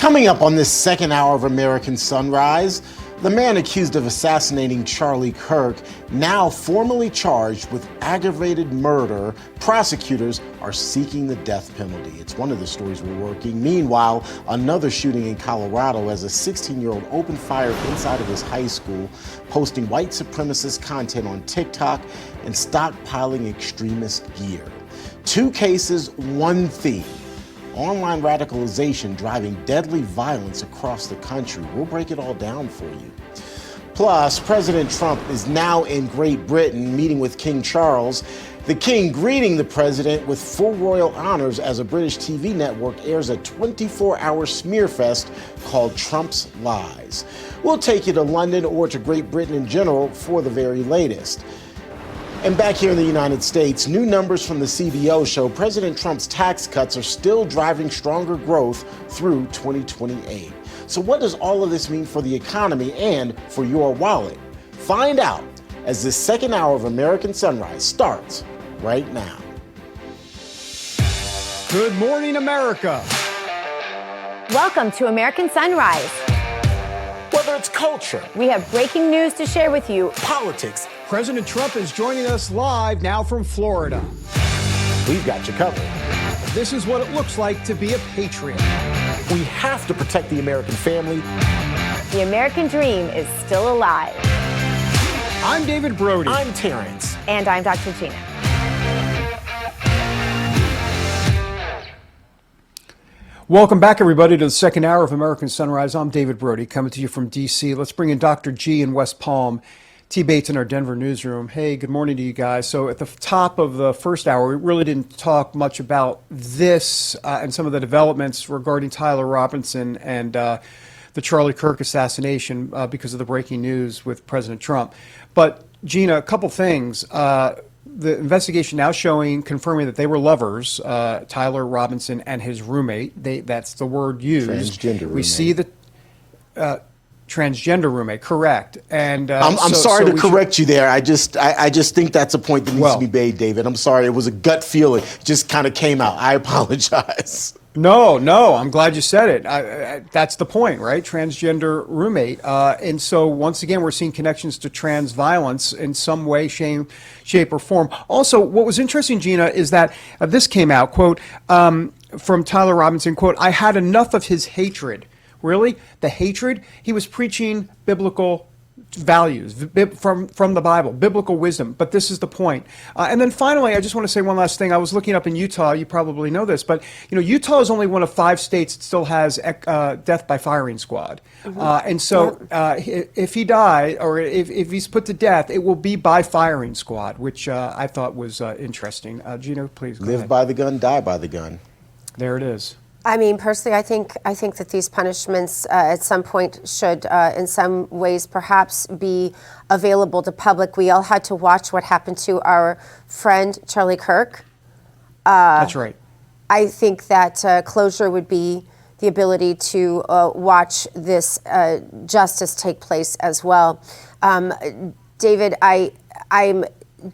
Coming up on this second hour of American Sunrise, the man accused of assassinating Charlie Kirk, now formally charged with aggravated murder. Prosecutors are seeking the death penalty. It's one of the stories we're working. Meanwhile, another shooting in Colorado as a 16-year-old opened fire inside of his high school, posting white supremacist content on TikTok and stockpiling extremist gear. Two cases, one theme. Online radicalization driving deadly violence across the country. We'll break it all down for you. Plus, President Trump is now in Great Britain meeting with King Charles. The king greeting the president with full royal honors as a British TV network airs a 24-hour smear fest called Trump's Lies. We'll take you to London or to Great Britain in general for the very latest. And back here in the United States, new numbers from the CBO show President Trump's tax cuts are still driving stronger growth through 2028. So what does all of this mean for the economy and for your wallet? Find out as this second hour of American Sunrise starts right now. Good morning, America. Welcome to American Sunrise. Whether it's culture, we have breaking news to share with you. Politics. President Trump is joining us live now from Florida. We've got you covered. This is what it looks like to be a patriot. We have to protect the American family. The American dream is still alive. I'm David Brody. I'm Terrence. And I'm Dr. Gina. Welcome back, everybody, to the second hour of American Sunrise. I'm David Brody, coming to you from D.C. Let's bring in Dr. G in West Palm, T. Bates in our Denver newsroom. Hey, good morning to you guys. So at the top of the first hour, we really didn't talk much about this and some of the developments regarding Tyler Robinson and the Charlie Kirk assassination because of the breaking news with President Trump. But, Gina, a couple things. The investigation now confirming that they were lovers, Tyler Robinson and his roommate. That's the word used. Transgender roommate. We see the transgender roommate, correct. And I'm sorry to correct you there. I just think that's a point that needs to be made, David. I'm sorry. It was a gut feeling. It just kind of came out. I apologize. No, I'm glad you said it. That's the point, right? Transgender roommate. And so once again, we're seeing connections to trans violence in some way, shape, or form. Also, what was interesting, Gina, is that this came out, quote, from Tyler Robinson, quote, "I had enough of his hatred." Really? The hatred? He was preaching biblical values from the Bible, biblical wisdom. But this is the point. And then finally, I just want to say one last thing. I was looking up in Utah. You probably know this, but Utah is only one of 5 states that still has death by firing squad. Mm-hmm. And so if he died or if he's put to death, it will be by firing squad, which I thought was interesting. Gina, please go ahead. Live by the gun, die by the gun. There it is. I mean, personally, I think that these punishments at some point should, in some ways, perhaps be available to public. We all had to watch what happened to our friend Charlie Kirk. That's right. I think that closure would be the ability to watch this justice take place as well. David, I'm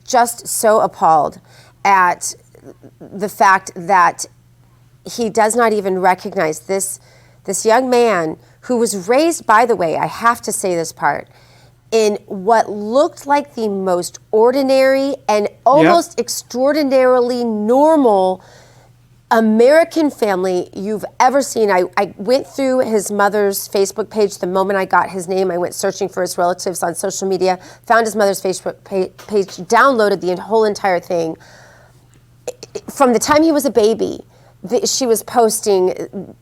just so appalled at the fact that he does not even recognize this young man who was raised, by the way, I have to say this part, in what looked like the most ordinary and almost extraordinarily normal American family you've ever seen. I went through his mother's Facebook page the moment I got his name. I went searching for his relatives on social media, found his mother's Facebook page, downloaded the whole entire thing. From the time he was a baby, she was posting,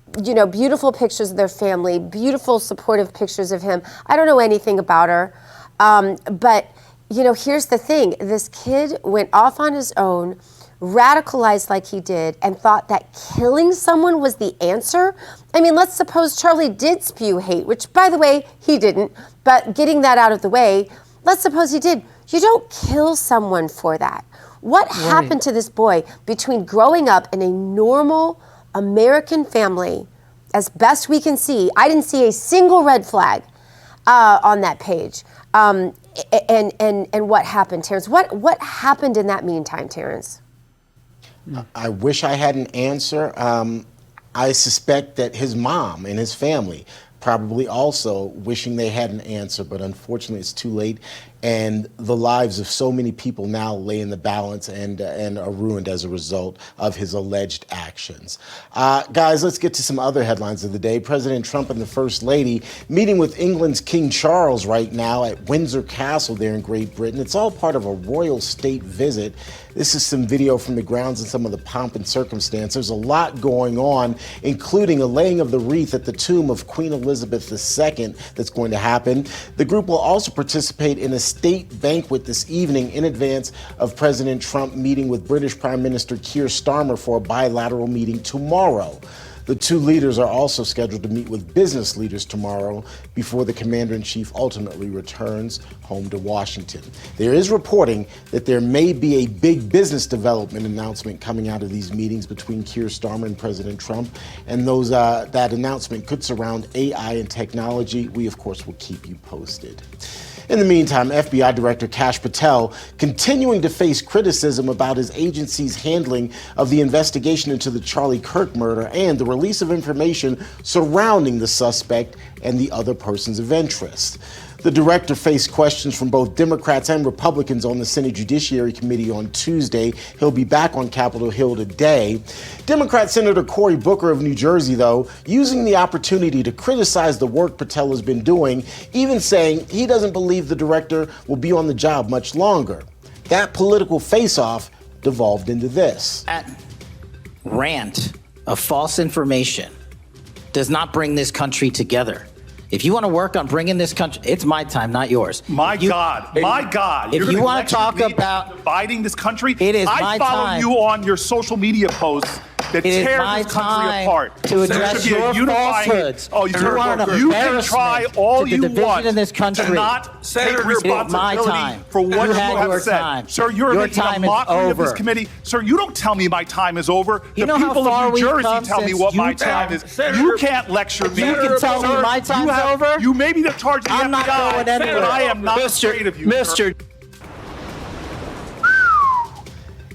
beautiful pictures of their family, beautiful supportive pictures of him. I don't know anything about her. But here's the thing. This kid went off on his own, radicalized like he did, and thought that killing someone was the answer. I mean, let's suppose Charlie did spew hate, which, by the way, he didn't. But getting that out of the way, let's suppose he did. You don't kill someone for that. What happened to this boy between growing up in a normal American family, as best we can see? I didn't see a single red flag on that page. And what happened, Terrence? What happened in that meantime, Terrence? I wish I had an answer. I suspect that his mom and his family probably also wishing they had an answer, but unfortunately it's too late. And the lives of so many people now lay in the balance and are ruined as a result of his alleged actions. Guys, let's get to some other headlines of the day. President Trump and the First Lady meeting with England's King Charles right now at Windsor Castle there in Great Britain. It's all part of a royal state visit. This is some video from the grounds and some of the pomp and circumstance. There's a lot going on, including a laying of the wreath at the tomb of Queen Elizabeth II that's going to happen. The group will also participate in a state banquet this evening in advance of President Trump meeting with British Prime Minister Keir Starmer for a bilateral meeting tomorrow. The two leaders are also scheduled to meet with business leaders tomorrow before the commander-in-chief ultimately returns home to Washington. There is reporting that there may be a big business development announcement coming out of these meetings between Keir Starmer and President Trump, and that announcement could surround AI and technology. We, of course, will keep you posted. In the meantime, FBI Director Kash Patel continuing to face criticism about his agency's handling of the investigation into the Charlie Kirk murder and the release of information surrounding the suspect and the other persons of interest. The director faced questions from both Democrats and Republicans on the Senate Judiciary Committee on Tuesday. He'll be back on Capitol Hill today. Democrat Senator Cory Booker of New Jersey, though, using the opportunity to criticize the work Patel has been doing, even saying he doesn't believe the director will be on the job much longer. That political face-off devolved into this. That rant of false information does not bring this country together. If you want to work on bringing this country, it's my time, not yours. My God. If you want to talk about dividing this country, it is I follow you on your social media posts that tear this country apart. To address your falsehoods. Oh, you can try all you want in this country. to not take responsibility for what you have said. Sir, you're making a mockery of this committee. Sir, you don't tell me my time is over. The people of New Jersey tell me what my time is. You can't lecture me. You can tell me my time's over. You may be the charge of the FBI, I'm not going anywhere. but I am not afraid of you. Mr.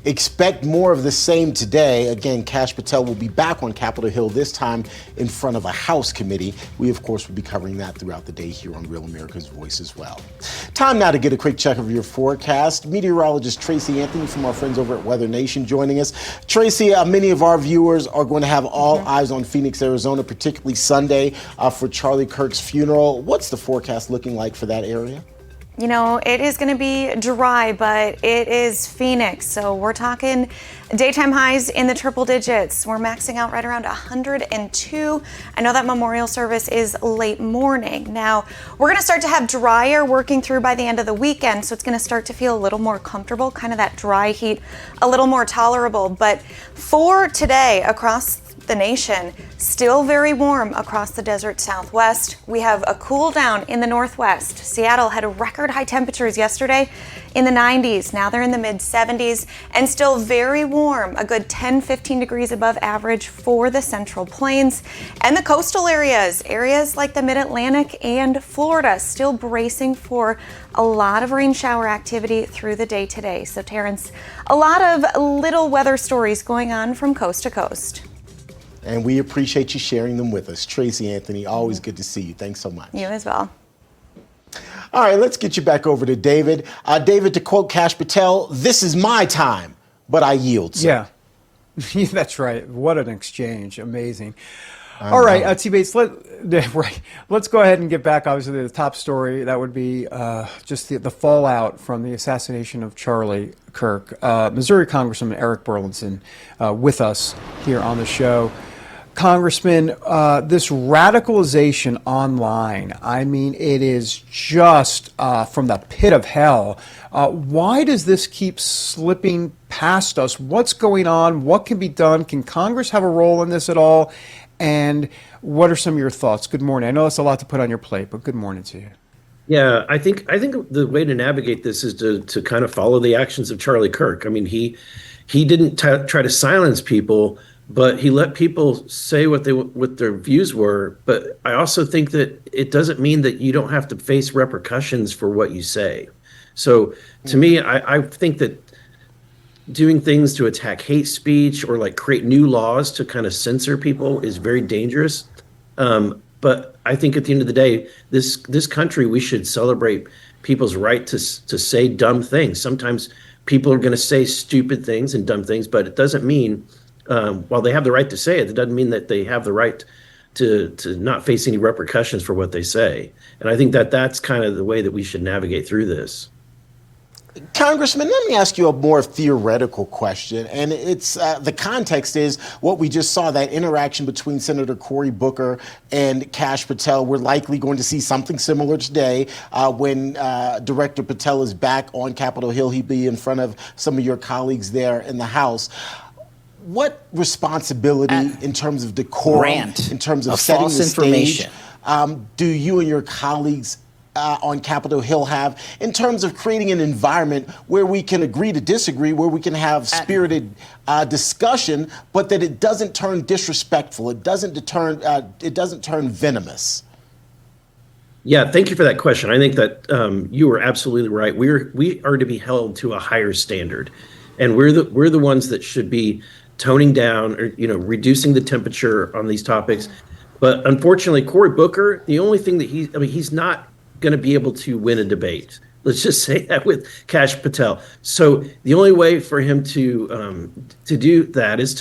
Expect more of the same today. Again, Kash Patel will be back on Capitol Hill, this time in front of a House committee. We, of course, will be covering that throughout the day here on Real America's Voice as well. Time now to get a quick check of your forecast. Meteorologist Tracy Anthony from our friends over at Weather Nation joining us. Tracy, many of our viewers are going to have all eyes on Phoenix, Arizona, particularly Sunday for Charlie Kirk's funeral. What's the forecast looking like for that area? You know, it is going to be dry, but it is Phoenix. So we're talking daytime highs in the triple digits. We're maxing out right around 102. I know that memorial service is late morning. Now, we're going to start to have drier working through by the end of the weekend. So it's going to start to feel a little more comfortable, kind of that dry heat, a little more tolerable. But for today across the nation, still very warm across the desert Southwest. We have a cool down in the Northwest. Seattle had record high temperatures yesterday in the 90s. Now they're in the mid 70s and still very warm, a good 10-15 degrees above average for the Central Plains. And the coastal areas like the Mid-Atlantic and Florida, still bracing for a lot of rain shower activity through the day today. So Terrence, a lot of little weather stories going on from coast to coast. And we appreciate you sharing them with us. Tracy Anthony, always good to see you. Thanks so much. You as well. All right, let's get you back over to David. David, to quote Kash Patel, "This is my time, but I yield." Sir. Yeah, that's right. What an exchange. Amazing. All right, T. Bates, let's go ahead and get back, obviously, to the top story. That would be just the fallout from the assassination of Charlie Kirk. Missouri Congressman Eric Burleson with us here on the show. Congressman, this radicalization online, I mean, it is just from the pit of hell. Why does this keep slipping past us? What's going on? What can be done? Can Congress have a role in this at all? And what are some of your thoughts? Good morning. I know it's a lot to put on your plate, but good morning to you. Yeah, I think the way to navigate this is to kind of follow the actions of Charlie Kirk. I mean, he didn't try to silence people, but he let people say what their views were. But I also think that it doesn't mean that you don't have to face repercussions for what you say. So to me, I think that doing things to attack hate speech or like create new laws to kind of censor people is very dangerous. But I think at the end of the day, this country, we should celebrate people's right to say dumb things. Sometimes people are going to say stupid things and dumb things, but it doesn't mean, while they have the right to say it, it doesn't mean that they have the right to not face any repercussions for what they say. And I think that that's kind of the way that we should navigate through this. Congressman, let me ask you a more theoretical question, and it's the context is what we just saw, that interaction between Senator Cory Booker and Kash Patel. We're likely going to see something similar today when Director Patel is back on Capitol Hill. He'll be in front of some of your colleagues there in the House. What responsibility in terms of decorum, in terms of setting the stage, do you and your colleagues on Capitol Hill have in terms of creating an environment where we can agree to disagree, where we can have spirited discussion, but that it doesn't turn disrespectful, it doesn't turn venomous? Yeah, thank you for that question. I think that you are absolutely right. We are to be held to a higher standard, and we're the ones that should be toning down or reducing the temperature on these topics. But unfortunately, Cory Booker, the only thing that he's not going to be able to win a debate. Let's just say that with Kash Patel. So the only way for him to do that is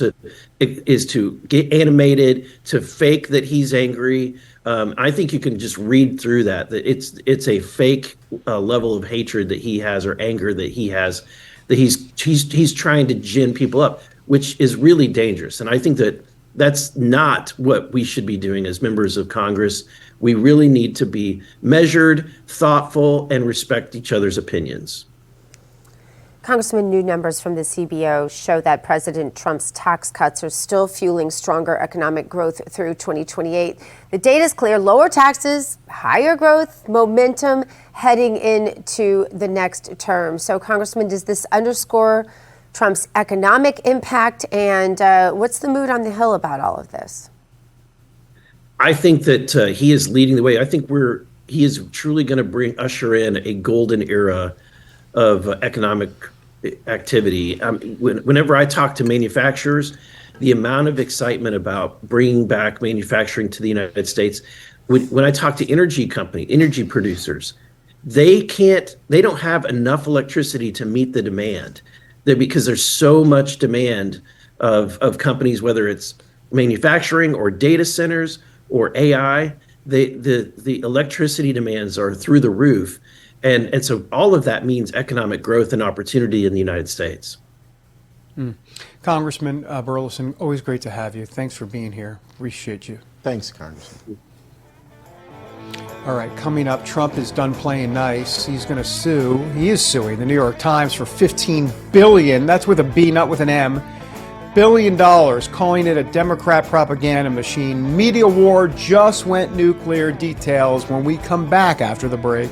to get animated, to fake that he's angry. I think you can just read through that it's a fake level of hatred that he has, or anger that he has, that he's trying to gin people up, which is really dangerous. And I think that that's not what we should be doing as members of Congress. We really need to be measured, thoughtful, and respect each other's opinions. Congressman, new numbers from the CBO show that President Trump's tax cuts are still fueling stronger economic growth through 2028. The data is clear: lower taxes, higher growth, momentum heading into the next term. So, Congressman, does this underscore Trump's economic impact, and what's the mood on the Hill about all of this? I think that he is leading the way. I think he is truly going to usher in a golden era of economic activity. Whenever I talk to manufacturers, the amount of excitement about bringing back manufacturing to the United States. When I talk to energy producers, they don't have enough electricity to meet the demand. Because there's so much demand of companies, whether it's manufacturing or data centers or AI, the electricity demands are through the roof. And so all of that means economic growth and opportunity in the United States. Congressman Burleson, always great to have you. Thanks for being here. Appreciate you. Thanks, Congressman. All right, coming up, Trump is done playing nice. He's going to sue. He is suing the New York Times for $15 billion. That's with a B, not with an M. $1 billion, calling it a Democrat propaganda machine. Media war just went nuclear. Details when we come back after the break.